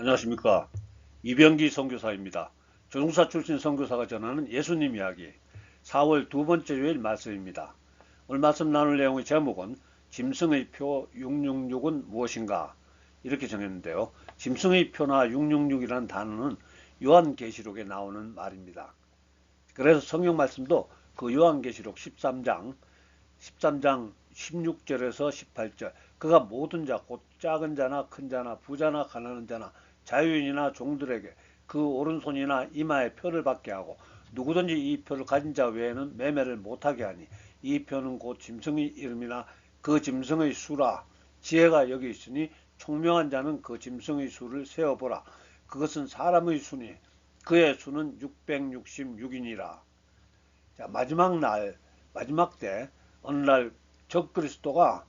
안녕하십니까. 이병기 선교사입니다. 조종사 출신 선교사가 전하는 예수님 이야기 4월 두 번째 주일 말씀입니다. 오늘 말씀 나눌 내용의 제목은 짐승의 표 666은 무엇인가 이렇게 정했는데요. 짐승의 표나 666이라는 단어는 요한계시록에 나오는 말입니다. 그래서 성경 말씀도 그 요한계시록 13장 16절에서 18절 그가 모든 자 곧 작은 자나 큰 자나 부자나 가난한 자나 자유인이나 종들에게 그 오른손이나 이마에 표를 받게 하고 누구든지 이 표를 가진 자 외에는 매매를 못하게 하니 이 표는 곧 짐승의 이름이나 그 짐승의 수라. 지혜가 여기 있으니 총명한 자는 그 짐승의 수를 세어보라. 그것은 사람의 수니 그의 수는 666이니라. 자, 마지막 때 어느 날 적그리스도가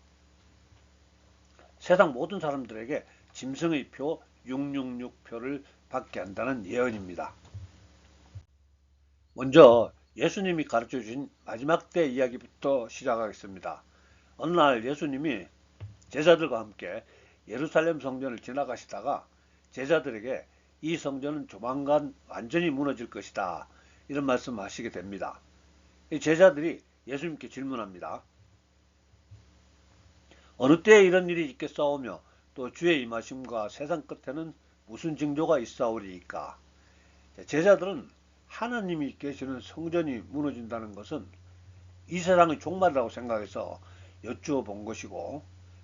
세상 모든 사람들에게 짐승의 표 666표를 받게 한다는 예언입니다. 먼저 예수님이 가르쳐 주신 마지막 때 이야기부터 시작하겠습니다. 어느 날 예수님이 제자들과 함께 예루살렘 성전을 지나가시다가 제자들에게 이 성전은 조만간 완전히 무너질 것이다. 이런 말씀을 하시게 됩니다. 제자들이 예수님께 질문합니다. 어느 때에 이런 일이 있겠사오며 또 주의 임하심과 세상 끝에는 무슨 징조가 있사오리이까. 제자들은 하나님이 계시는 성전이 무너진다는 것은 이 세상의 종말이라고 생각해서 여쭈어 본 것이고,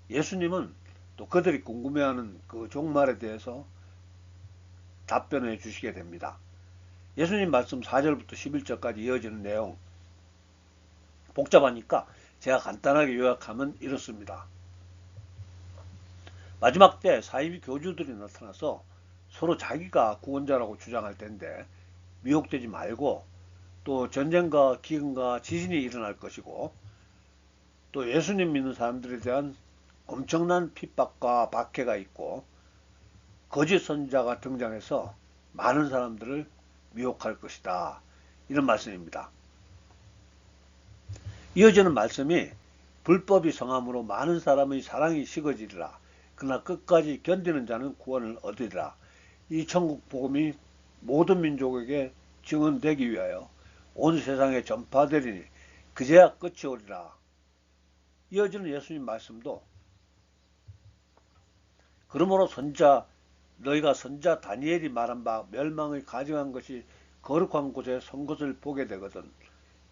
예수님은 또 그들이 궁금해하는 그 종말에 대해서 답변해 주시게 됩니다. 예수님 말씀 4절부터 11절까지 이어지는 내용 복잡하니까 제가 간단하게 요약하면 이렇습니다. 마지막 때 사이비 교주들이 나타나서 서로 자기가 구원자라고 주장할 텐데 미혹되지 말고, 또 전쟁과 기근과 지진이 일어날 것이고, 또 예수님 믿는 사람들에 대한 엄청난 핍박과 박해가 있고 거짓 선지자가 등장해서 많은 사람들을 미혹할 것이다. 이런 말씀입니다. 이어지는 말씀이 불법이 성함으로 많은 사람의 사랑이 식어지리라. 그러나 끝까지 견디는 자는 구원을 얻으리라. 이 천국 복음이 모든 민족에게 증언되기 위하여 온 세상에 전파되리니 그제야 끝이 오리라. 이어지는 예수님 말씀도 그러므로 너희가 선자 다니엘이 말한 바 멸망의 가증한 것이 거룩한 곳에 선 것을 보게 되거든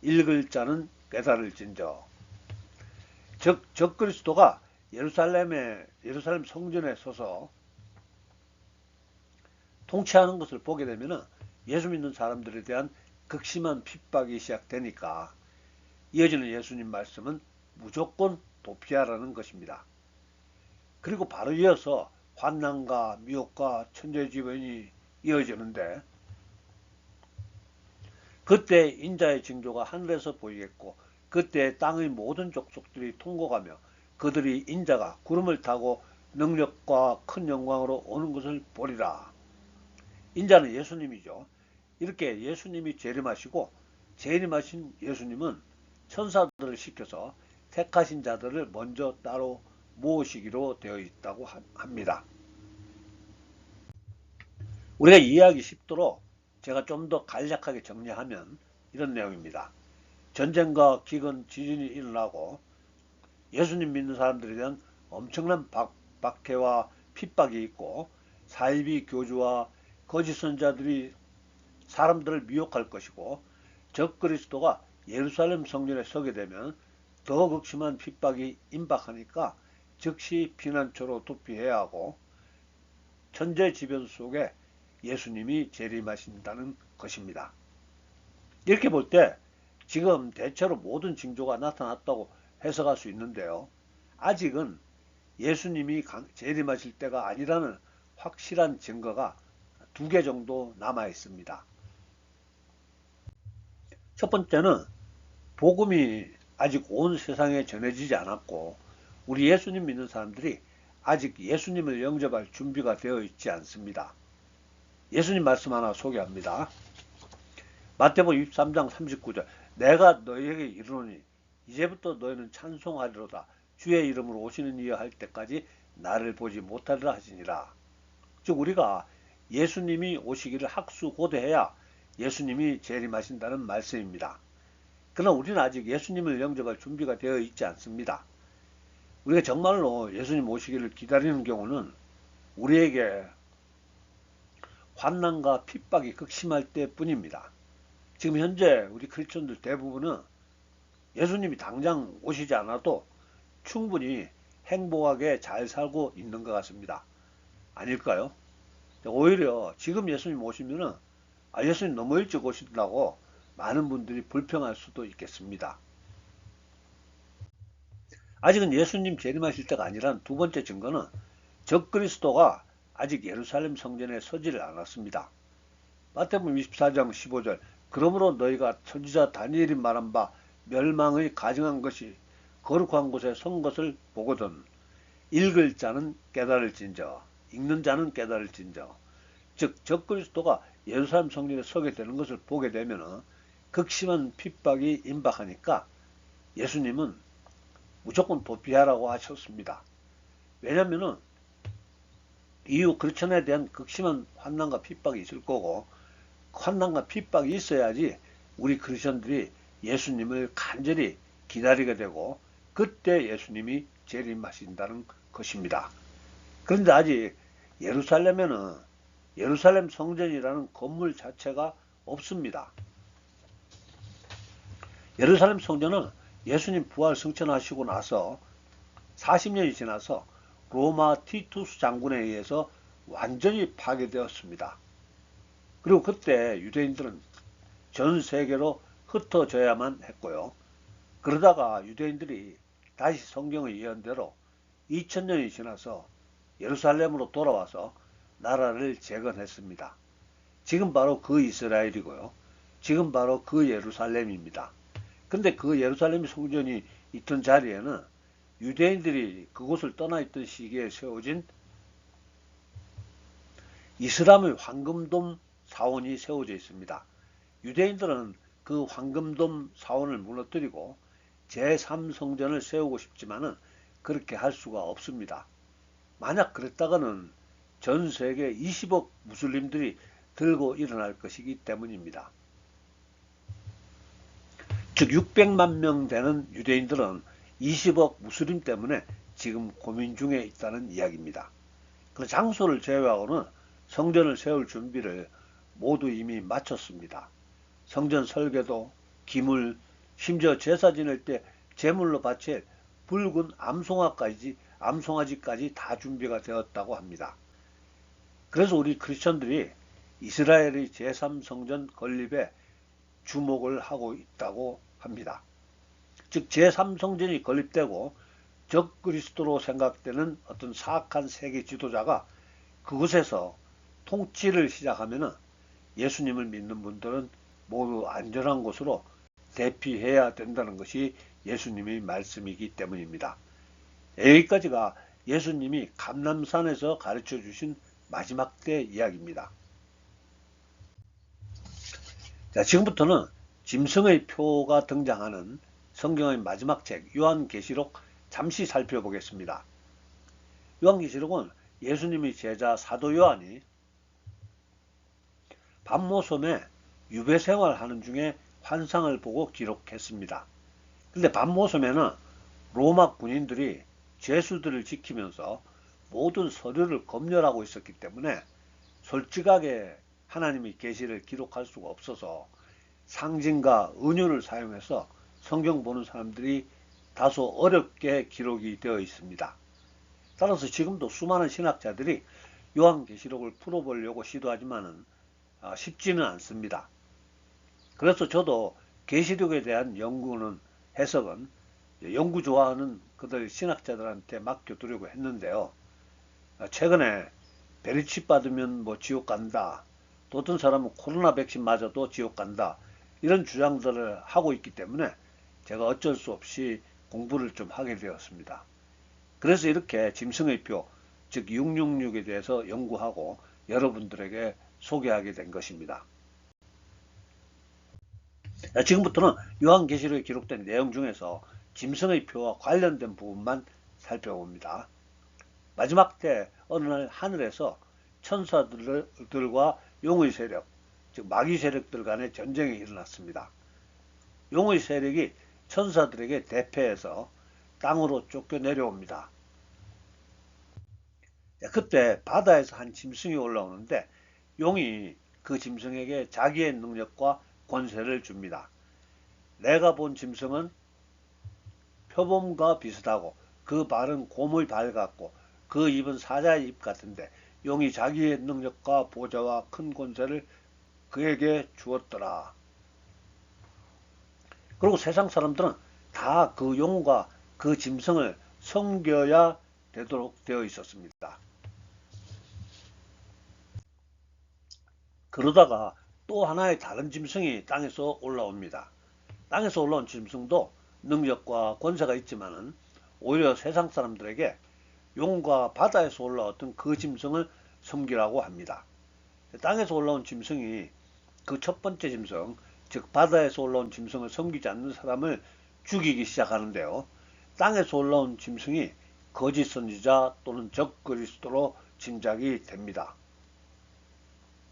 읽을 자는 깨달을진저. 즉 적그리스도가 예루살렘 성전에 서서 통치하는 것을 보게 되면 예수 믿는 사람들에 대한 극심한 핍박이 시작되니까 이어지는 예수님 말씀은 무조건 도피하라는 것입니다. 그리고 바로 이어서 환난과 미혹과 천재지변이 이어지는데, 그때 인자의 징조가 하늘에서 보이겠고 그때 땅의 모든 족속들이 통곡하며 그들이 인자가 구름을 타고 능력과 큰 영광으로 오는 것을 보리라. 인자는 예수님이죠. 이렇게 예수님이 재림하시고 재림하신 예수님은 천사들을 시켜서 택하신 자들을 먼저 따로 모으시기로 되어 있다고 합니다. 우리가 이해하기 쉽도록 제가 좀 더 간략하게 정리하면 이런 내용입니다. 전쟁과 기근, 지진이 일어나고 예수님 믿는 사람들에 대한 엄청난 박해와 핍박이 있고 사이비 교주와 거짓 선자들이 사람들을 미혹할 것이고, 적그리스도가 예루살렘 성전에 서게 되면 더 극심한 핍박이 임박하니까 즉시 피난처로 도피해야 하고, 천재지변 속에 예수님이 재림하신다는 것입니다. 이렇게 볼 때 지금 대체로 모든 징조가 나타났다고 해석할 수 있는데요. 아직은 예수님이 재림하실 때가 아니라는 확실한 증거가 2개 정도 남아 있습니다. 첫 번째는 복음이 아직 온 세상에 전해지지 않았고 우리 예수님 믿는 사람들이 아직 예수님을 영접할 준비가 되어 있지 않습니다. 예수님 말씀 하나 소개합니다. 마태복음 23장 39절 내가 너희에게 이르노니 이제부터 너희는 찬송하리로다 주의 이름으로 오시는 이여 할 때까지 나를 보지 못하리라 하시니라. 즉 우리가 예수님이 오시기를 학수고대해야 예수님이 재림하신다는 말씀입니다. 그러나 우리는 아직 예수님을 영접할 준비가 되어 있지 않습니다. 우리가 정말로 예수님 오시기를 기다리는 경우는 우리에게 환난과 핍박이 극심할 때뿐입니다. 지금 현재 우리 크리스천들 대부분은 예수님이 당장 오시지 않아도 충분히 행복하게 잘 살고 있는 것 같습니다. 아닐까요? 오히려 지금 예수님 오시면은 예수님 너무 일찍 오신다고 많은 분들이 불평할 수도 있겠습니다. 아직은 예수님 재림하실 때가 아니란 두 번째 증거는 적그리스도가 아직 예루살렘 성전에 서지를 않았습니다. 마태복음 24장 15절 그러므로 너희가 선지자 다니엘이 말한 바 멸망의 가증한 것이 거룩한 곳에 선 것을 보거든 읽을 자는 깨달을진저 읽는 자는 깨달을진저 즉 적그리스도가 예루살렘 성전에 서게 되는 것을 보게 되면 극심한 핍박이 임박하니까 예수님은 무조건 도피하라고 하셨습니다. 왜냐하면 이후 크리스천에 대한 극심한 환난과 핍박이 있을 거고 환난과 핍박이 있어야지 우리 크리스천들이 예수님을 간절히 기다리게 되고 그때 예수님이 재림하신다는 것입니다. 그런데 아직 예루살렘에는 예루살렘 성전이라는 건물 자체가 없습니다. 예루살렘 성전은 예수님 부활 승천하시고 나서 40년이 지나서 로마 티투스 장군에 의해서 완전히 파괴되었습니다. 그리고 그때 유대인들은 전 세계로 흩어져야만 했고요. 그러다가 유대인들이 다시 성경의 예언대로 2000년이 지나서 예루살렘으로 돌아와서 나라를 재건했습니다. 지금 바로 그 이스라엘이고요. 지금 바로 그 예루살렘입니다. 근데 그 예루살렘 성전이 있던 자리에는 유대인들이 그곳을 떠나 있던 시기에 세워진 이슬람의 황금돔 사원이 세워져 있습니다. 유대인들은 그 황금돔 사원을 무너뜨리고 제3성전을 세우고 싶지만은 그렇게 할 수가 없습니다. 만약 그랬다가는 전 세계 20억 무슬림들이 들고 일어날 것이기 때문입니다. 즉 600만 명 되는 유대인들은 20억 무슬림 때문에 지금 고민 중에 있다는 이야기입니다. 그 장소를 제외하고는 성전을 세울 준비를 모두 이미 마쳤습니다. 성전 설계도, 기물, 심지어 제사 지낼 때 제물로 바칠 붉은 암송아지까지 다 준비가 되었다고 합니다. 그래서 우리 크리스천들이 이스라엘의 제3성전 건립에 주목을 하고 있다고 합니다. 즉 제3성전이 건립되고 적그리스도로 생각되는 어떤 사악한 세계 지도자가 그곳에서 통치를 시작하면 예수님을 믿는 분들은 모두 안전한 곳으로 대피해야 된다는 것이 예수님의 말씀이기 때문입니다. 여기까지가 예수님이 감람산에서 가르쳐 주신 마지막 때 이야기입니다. 자, 지금부터는 짐승의 표가 등장하는 성경의 마지막 책 요한계시록 잠시 살펴보겠습니다. 요한계시록은 예수님의 제자 사도 요한이 밤모섬에 유배 생활하는 중에 환상을 보고 기록했습니다. 그런데 밤모섬에는 로마 군인들이 죄수들을 지키면서 모든 서류를 검열하고 있었기 때문에 솔직하게 하나님의 계시를 기록할 수가 없어서 상징과 은유를 사용해서 성경 보는 사람들이 다소 어렵게 기록이 되어 있습니다. 따라서 지금도 수많은 신학자들이 요한계시록을 풀어보려고 시도하지만은 쉽지는 않습니다. 그래서 저도 계시록에 대한 연구는 해석은 연구 좋아하는 그들 신학자들한테 맡겨두려고 했는데요. 최근에 베리칩 받으면 뭐 지옥 간다. 또 어떤 사람은 코로나 백신 맞아도 지옥 간다. 이런 주장들을 하고 있기 때문에 제가 어쩔 수 없이 공부를 좀 하게 되었습니다. 그래서 이렇게 짐승의 표, 즉 666에 대해서 연구하고 여러분들에게 소개하게 된 것입니다. 지금부터는 요한계시록에 기록된 내용 중에서 짐승의 표와 관련된 부분만 살펴봅니다. 마지막 때 어느 날 하늘에서 천사들과 용의 세력, 즉 마귀 세력들 간의 전쟁이 일어났습니다. 용의 세력이 천사들에게 대패해서 땅으로 쫓겨 내려옵니다. 그때 바다에서 한 짐승이 올라오는데 용이 그 짐승에게 자기의 능력과 권세를 줍니다. 내가 본 짐승은 표범과 비슷하고 그 발은 곰의 발 같고 그 입은 사자의 입 같은데 용이 자기의 능력과 보좌와 큰 권세를 그에게 주었더라. 그리고 세상 사람들은 다 그 용과 그 짐승을 섬겨야 되도록 되어 있었습니다. 그러다가 또 하나의 다른 짐승이 땅에서 올라옵니다. 땅에서 올라온 짐승도 능력과 권세가 있지만은 오히려 세상 사람들에게 용과 바다에서 올라왔던 그 짐승을 섬기라고 합니다. 땅에서 올라온 짐승이 그 첫 번째 짐승, 즉 바다에서 올라온 짐승을 섬기지 않는 사람을 죽이기 시작하는데요. 땅에서 올라온 짐승이 거짓 선지자 또는 적 그리스도로 짐작이 됩니다.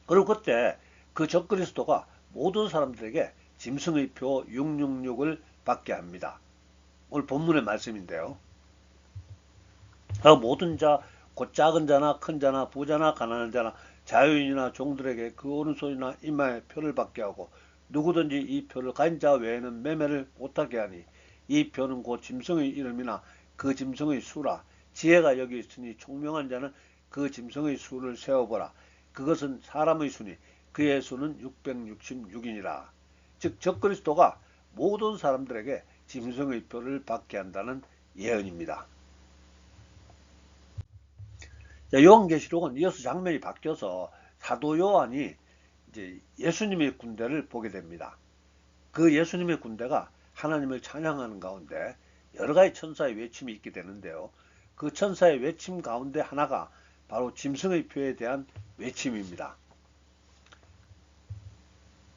그리고 그때 그 적 그리스도가 모든 사람들에게 짐승의 표 666을 받게 합니다. 오늘 본문의 말씀인데요. 모든 자, 곧 작은 자나 큰 자나 부자나 가난한 자나 자유인이나 종들에게 그 오른손이나 이마에 표를 받게 하고 누구든지 이 표를 가진 자 외에는 매매를 못하게 하니 이 표는 곧 짐승의 이름이나 그 짐승의 수라. 지혜가 여기 있으니 총명한 자는 그 짐승의 수를 세어보라. 그것은 사람의 수니 그의 수는 666이니라. 즉 적그리스도가 모든 사람들에게 짐승의 표를 받게 한다는 예언입니다. 요한계시록은 이어서 장면이 바뀌어서 사도 요한이 이제 예수님의 군대를 보게 됩니다. 그 예수님의 군대가 하나님을 찬양하는 가운데 여러 가지 천사의 외침이 있게 되는데요. 그 천사의 외침 가운데 하나가 바로 짐승의 표에 대한 외침입니다.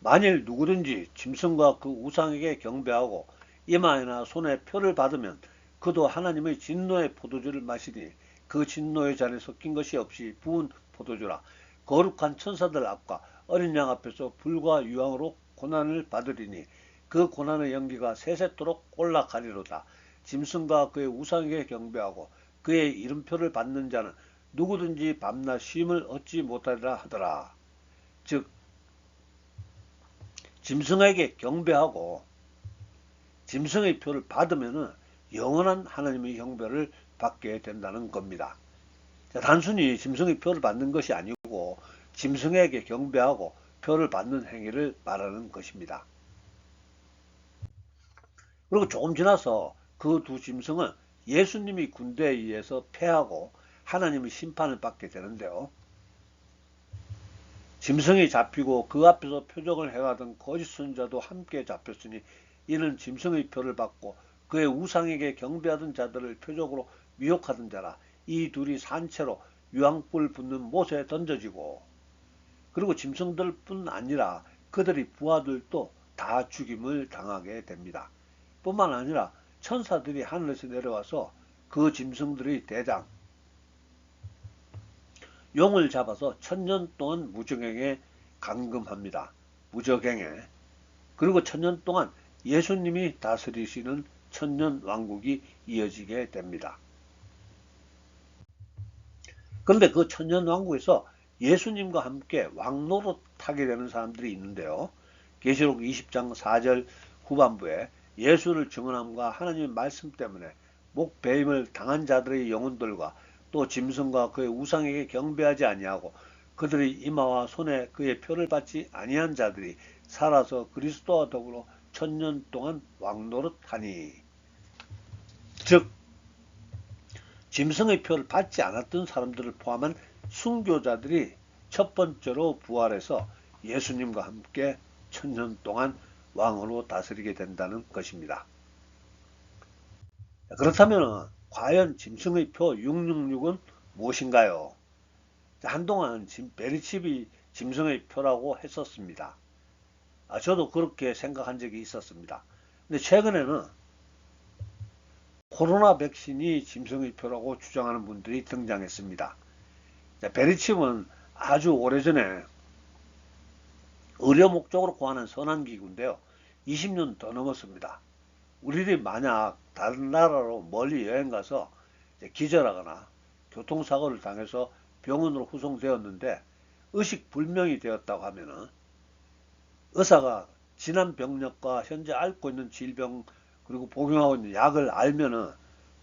만일 누구든지 짐승과 그 우상에게 경배하고 이마에나 손에 표를 받으면 그도 하나님의 진노의 포도주를 마시니 그 진노의 잔에 섞인 것이 없이 부은 포도주라. 거룩한 천사들 앞과 어린 양 앞에서 불과 유황으로 고난을 받으리니 그 고난의 연기가 세세토록 올라가리로다. 짐승과 그의 우상에게 경배하고 그의 이름표를 받는 자는 누구든지 밤낮 쉼을 얻지 못하리라 하더라. 즉 짐승에게 경배하고 짐승의 표를 받으면 영원한 하나님의 형벌을 받게 된다는 겁니다. 단순히 짐승의 표를 받는 것이 아니고 짐승에게 경배하고 표를 받는 행위를 말하는 것입니다. 그리고 조금 지나서 그 두 짐승은 예수님이 군대에 의해서 패하고 하나님의 심판을 받게 되는데요. 짐승이 잡히고 그 앞에서 표적을 행하던 거짓 선지자도 함께 잡혔으니 이는 짐승의 표를 받고 그의 우상에게 경배하던 자들을 표적으로 미혹하던 자라. 이 둘이 산채로 유황불 붙는 못에 던져지고 그리고 짐승들뿐 아니라 그들의 부하들도 다 죽임을 당하게 됩니다. 뿐만 아니라 천사들이 하늘에서 내려와서 그 짐승들의 대장 용을 잡아서 1000년 동안 무적행에 감금합니다. 무적행에. 그리고 1000년 동안 예수님이 다스리시는 천년 왕국이 이어지게 됩니다. 그런데 그 천년 왕국에서 예수님과 함께 왕노릇 하게 되는 사람들이 있는데요. 계시록 20장 4절 후반부에 예수를 증언함과 하나님의 말씀 때문에 목배임을 당한 자들의 영혼들과 또 짐승과 그의 우상에게 경배하지 아니하고 그들의 이마와 손에 그의 표를 받지 아니한 자들이 살아서 그리스도와 더불어 1000년 동안 왕노릇하니. 즉 짐승의 표를 받지 않았던 사람들을 포함한 순교자들이 첫 번째로 부활해서 예수님과 함께 1000년 동안 왕으로 다스리게 된다는 것입니다. 그렇다면 과연 짐승의 표 666은 무엇인가요? 한동안 베리칩이 짐승의 표라고 했었습니다. 저도 그렇게 생각한 적이 있었습니다. 근데 최근에는 코로나 백신이 짐승의 표라고 주장하는 분들이 등장했습니다. 베리칩은 아주 오래전에 의료 목적으로 구하는 선한기구인데요. 20년 더 넘었습니다. 우리들이 만약 다른 나라로 멀리 여행 가서 기절하거나 교통사고를 당해서 병원으로 후송되었는데 의식불명이 되었다고 하면은 의사가 지난 병력과 현재 앓고 있는 질병 그리고 복용하고 있는 약을 알면은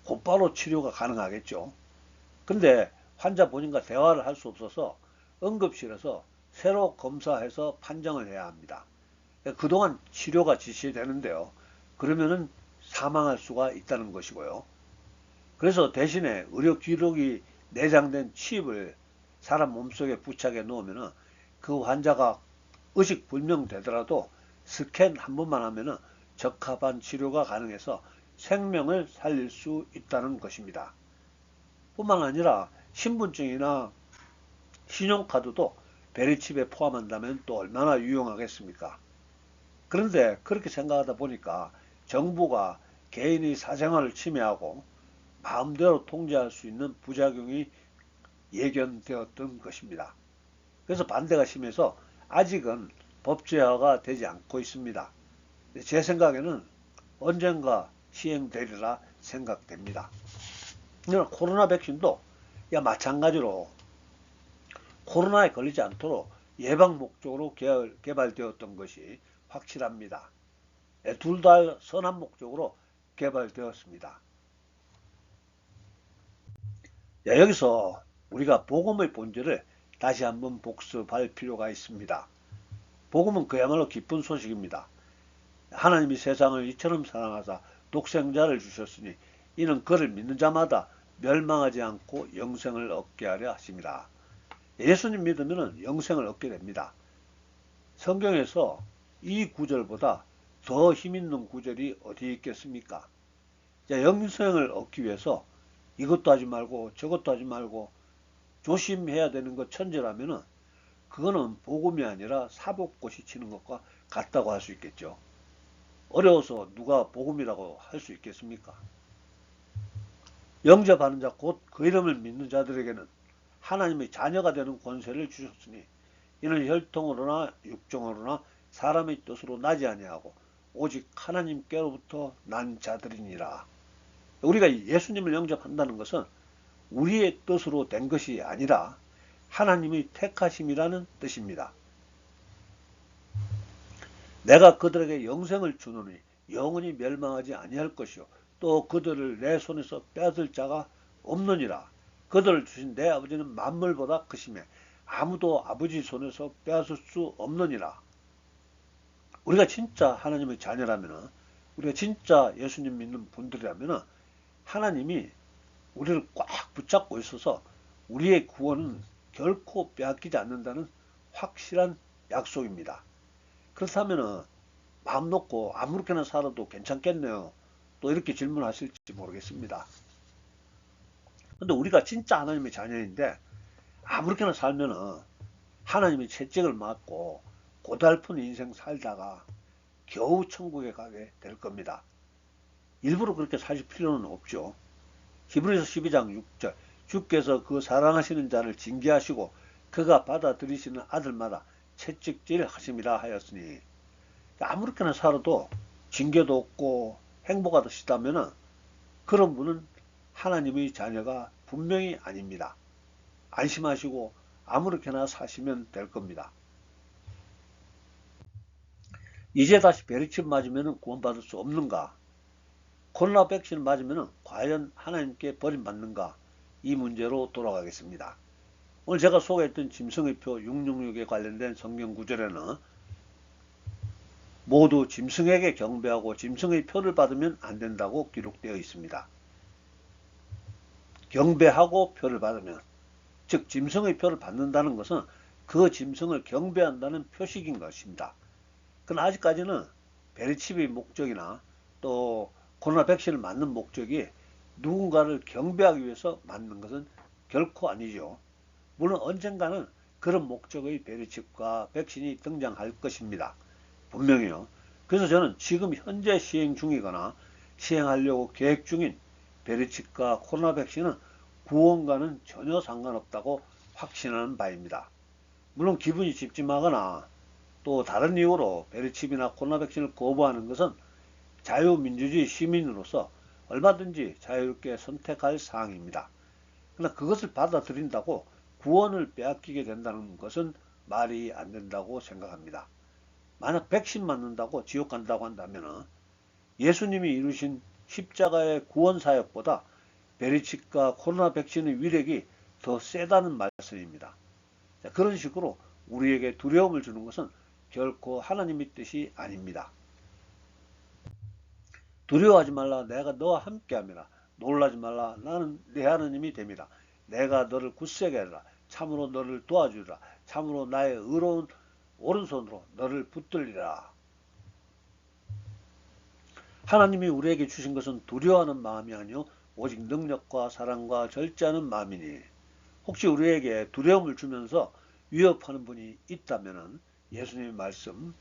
곧바로 치료가 가능하겠죠. 근데 환자 본인과 대화를 할 수 없어서 응급실에서 새로 검사해서 판정을 해야 합니다. 그동안 치료가 지시되는데요. 그러면은 사망할 수가 있다는 것이고요. 그래서 대신에 의료 기록이 내장된 칩을 사람 몸속에 부착해 놓으면은 그 환자가 의식불명 되더라도 스캔 한 번만 하면은 적합한 치료가 가능해서 생명을 살릴 수 있다는 것입니다. 뿐만 아니라 신분증이나 신용카드도 베리칩에 포함한다면 또 얼마나 유용하겠습니까? 그런데 그렇게 생각하다 보니까 정부가 개인의 사생활을 침해하고 마음대로 통제할 수 있는 부작용이 예견되었던 것입니다. 그래서 반대가 심해서 아직은 법제화가 되지 않고 있습니다. 제 생각에는 언젠가 시행되리라 생각됩니다. 코로나 백신도 마찬가지로 코로나에 걸리지 않도록 예방 목적으로 개발되었던 것이 확실합니다. 둘 다 선한 목적으로 개발되었습니다. 여기서 우리가 복음의 본질을 다시 한번 복습할 필요가 있습니다. 복음은 그야말로 기쁜 소식입니다. 하나님이 세상을 이처럼 사랑하사 독생자를 주셨으니 이는 그를 믿는 자마다 멸망하지 않고 영생을 얻게 하려 하심이라. 예수님 믿으면 영생을 얻게 됩니다. 성경에서 이 구절보다 더 힘있는 구절이 어디 있겠습니까? 영생을 얻기 위해서 이것도 하지 말고 저것도 하지 말고 조심해야 되는 것 천재라면은 그거는 복음이 아니라 사복고시 치는 것과 같다고 할 수 있겠죠. 어려워서 누가 복음이라고 할 수 있겠습니까? 영접하는 자 곧 그 이름을 믿는 자들에게는 하나님의 자녀가 되는 권세를 주셨으니 이는 혈통으로나 육정으로나 사람의 뜻으로 나지 아니하고 오직 하나님께로부터 난 자들이니라. 우리가 예수님을 영접한다는 것은 우리의 뜻으로 된 것이 아니라 하나님의 택하심이라는 뜻입니다. 내가 그들에게 영생을 주노니 영원히 멸망하지 아니할 것이요 또 그들을 내 손에서 빼앗을 자가 없느니라. 그들을 주신 내 아버지는 만물보다 크심에 아무도 아버지 손에서 빼앗을 수 없느니라. 우리가 진짜 하나님의 자녀라면, 우리가 진짜 예수님 믿는 분들이라면 하나님이 우리를 꽉 붙잡고 있어서 우리의 구원은 결코 빼앗기지 않는다는 확실한 약속입니다. 그렇다면 마음 놓고 아무렇게나 살아도 괜찮겠네요. 또 이렇게 질문하실지 모르겠습니다. 근데 우리가 진짜 하나님의 자녀인데 아무렇게나 살면은 하나님의 채찍을 맞고 고달픈 인생 살다가 겨우 천국에 가게 될 겁니다. 일부러 그렇게 사실 필요는 없죠. 히브리서 12장 6절 주께서 그 사랑하시는 자를 징계하시고 그가 받아들이시는 아들마다 채찍질 하심이라 하였으니 아무렇게나 살아도 징계도 없고 행복하시다면 그런 분은 하나님의 자녀가 분명히 아닙니다. 안심하시고 아무렇게나 사시면 될 겁니다. 이제 다시 베리칩 맞으면 구원받을 수 없는가? 코로나 백신 맞으면 과연 하나님께 버림받는가? 이 문제로 돌아가겠습니다. 오늘 제가 소개했던 짐승의표 666에 관련된 성경 구절에는 모두 짐승에게 경배하고 짐승의 표를 받으면 안 된다고 기록되어 있습니다. 경배하고 표를 받으면, 즉 짐승의 표를 받는다는 것은 그 짐승을 경배한다는 표식인 것입니다. 그러나 아직까지는 베리칩의 목적이나 또 코로나 백신을 맞는 목적이 누군가를 경배하기 위해서 맞는 것은 결코 아니죠. 물론 언젠가는 그런 목적의 베리칩과 백신이 등장할 것입니다. 분명히요. 그래서 저는 지금 현재 시행 중이거나 시행하려고 계획 중인 베리칩과 코로나 백신은 구원과는 전혀 상관없다고 확신하는 바입니다. 물론 기분이 찜찜하거나 또 다른 이유로 베리칩이나 코로나 백신을 거부하는 것은 자유민주주의 시민으로서 얼마든지 자유롭게 선택할 사항입니다. 그러나 그것을 받아들인다고 구원을 빼앗기게 된다는 것은 말이 안 된다고 생각합니다. 만약 백신 맞는다고 지옥 간다고 한다면 예수님이 이루신 십자가의 구원 사역보다 베리칩과 코로나 백신의 위력이 더 세다는 말씀입니다. 그런 식으로 우리에게 두려움을 주는 것은 결코 하나님의 뜻이 아닙니다. 두려워하지 말라, 내가 너와 함께함이라. 놀라지 말라, 나는 네 하나님이 됨이라. 내가 너를 굳세게 하리라. 참으로 너를 도와주리라. 참으로 나의 의로운 오른손으로 너를 붙들리라. 하나님이 우리에게 주신 것은 두려워하는 마음이 아니요 오직 능력과 사랑과 절제하는 마음이니, 혹시 우리에게 두려움을 주면서 위협하는 분이 있다면 예수님의 말씀,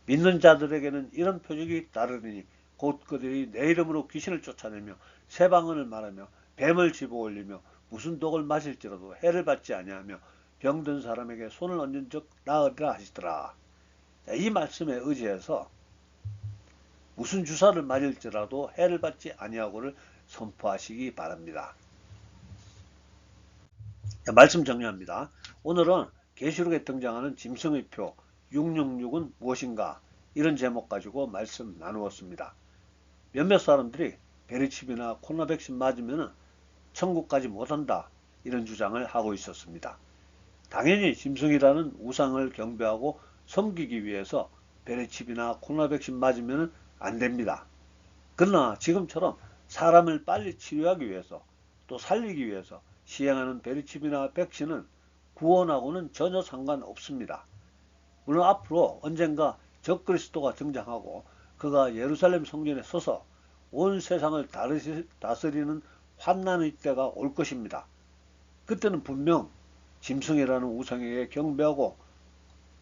믿는 자들에게는 이런 표적이 따르리니 곧 그들이 내 이름으로 귀신을 쫓아내며 새 방언을 말하며 뱀을 집어올리며 무슨 독을 마실지라도 해를 받지 아니하며 병든 사람에게 손을 얹은 즉 나으리라 하시더라. 이 말씀에 의지해서 무슨 주사를 맞을지라도 해를 받지 아니하고를 선포하시기 바랍니다. 말씀 정리합니다. 오늘은 계시록에 등장하는 짐승의 표 666은 무엇인가, 이런 제목 가지고 말씀 나누었습니다. 몇몇 사람들이 베리칩이나 코로나 백신 맞으면 천국 가지 못한다, 이런 주장을 하고 있었습니다. 당연히 짐승이라는 우상을 경배하고 섬기기 위해서 베리칩이나 코로나 백신 맞으면 안 됩니다. 그러나 지금처럼 사람을 빨리 치료하기 위해서 또 살리기 위해서 시행하는 베리칩이나 백신은 구원하고는 전혀 상관없습니다. 물론 앞으로 언젠가 적그리스도가 등장하고 그가 예루살렘 성전에 서서 온 세상을 다스리는 환난의 때가 올 것입니다. 그때는 분명 짐승이라는 우상에게 경배하고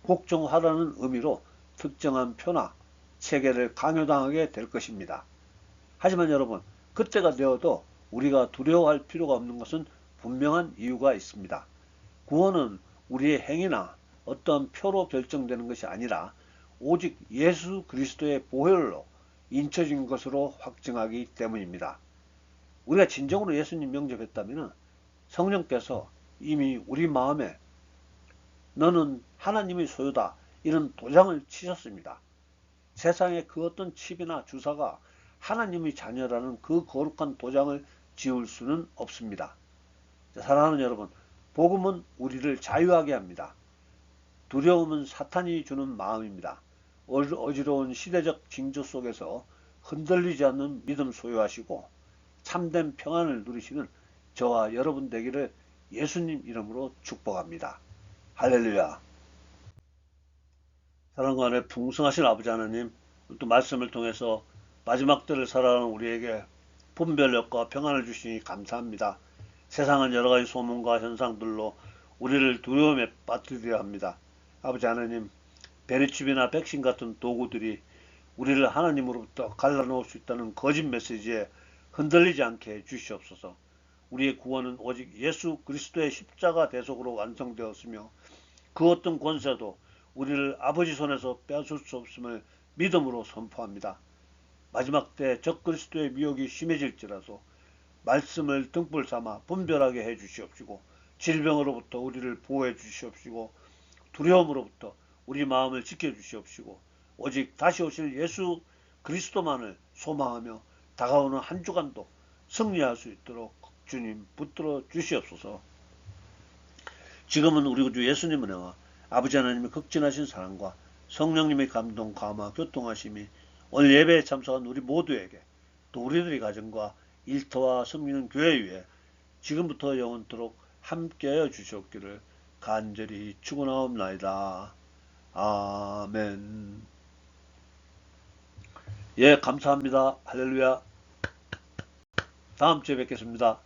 복종하라는 의미로 특정한 표나 체계를 강요당하게 될 것입니다. 하지만 여러분, 그때가 되어도 우리가 두려워할 필요가 없는 것은 분명한 이유가 있습니다. 구원은 우리의 행위나 어떤 표로 결정되는 것이 아니라 오직 예수 그리스도의 보혈로 인쳐진 것으로 확증하기 때문입니다. 우리가 진정으로 예수님 영접했다면 성령께서 이미 우리 마음에 너는 하나님의 소유다, 이런 도장을 치셨습니다. 세상의 그 어떤 칩이나 주사가 하나님의 자녀라는 그 거룩한 도장을 지울 수는 없습니다. 사랑하는 여러분, 복음은 우리를 자유하게 합니다. 두려움은 사탄이 주는 마음입니다. 어지러운 시대적 징조 속에서 흔들리지 않는 믿음 소유하시고 참된 평안을 누리시는 저와 여러분 되기를 예수님 이름으로 축복합니다. 할렐루야. 사랑과 안에 풍성하신 아버지 하나님, 또 말씀을 통해서 마지막 때를 살아가는 우리에게 분별력과 평안을 주시니 감사합니다. 세상은 여러 가지 소문과 현상들로 우리를 두려움에 빠뜨리려 합니다. 아버지 하나님, 베리칩이나 백신 같은 도구들이 우리를 하나님으로부터 갈라놓을 수 있다는 거짓 메시지에 흔들리지 않게 해주시옵소서. 우리의 구원은 오직 예수 그리스도의 십자가 대속으로 완성되었으며 그 어떤 권세도 우리를 아버지 손에서 빼앗을 수 없음을 믿음으로 선포합니다. 마지막 때 적그리스도의 미혹이 심해질지라도 말씀을 등불 삼아 분별하게 해 주시옵시고 질병으로부터 우리를 보호해 주시옵시고 두려움으로부터 우리 마음을 지켜 주시옵시고 오직 다시 오실 예수 그리스도만을 소망하며 다가오는 한 주간도 승리할 수 있도록 주님 붙들어 주시옵소서. 지금은 우리 주 예수님 은혜와 아버지 하나님의 극진하신 사랑과 성령님의 감동, 감화, 교통하심이 오늘 예배에 참석한 우리 모두에게 또 우리들의 가정과 일터와 섬기는 교회 위에 지금부터 영원토록 함께하여 주시옵기를 간절히 축원하옵나이다. 아멘. 예, 감사합니다. 할렐루야. 다음 주에 뵙겠습니다.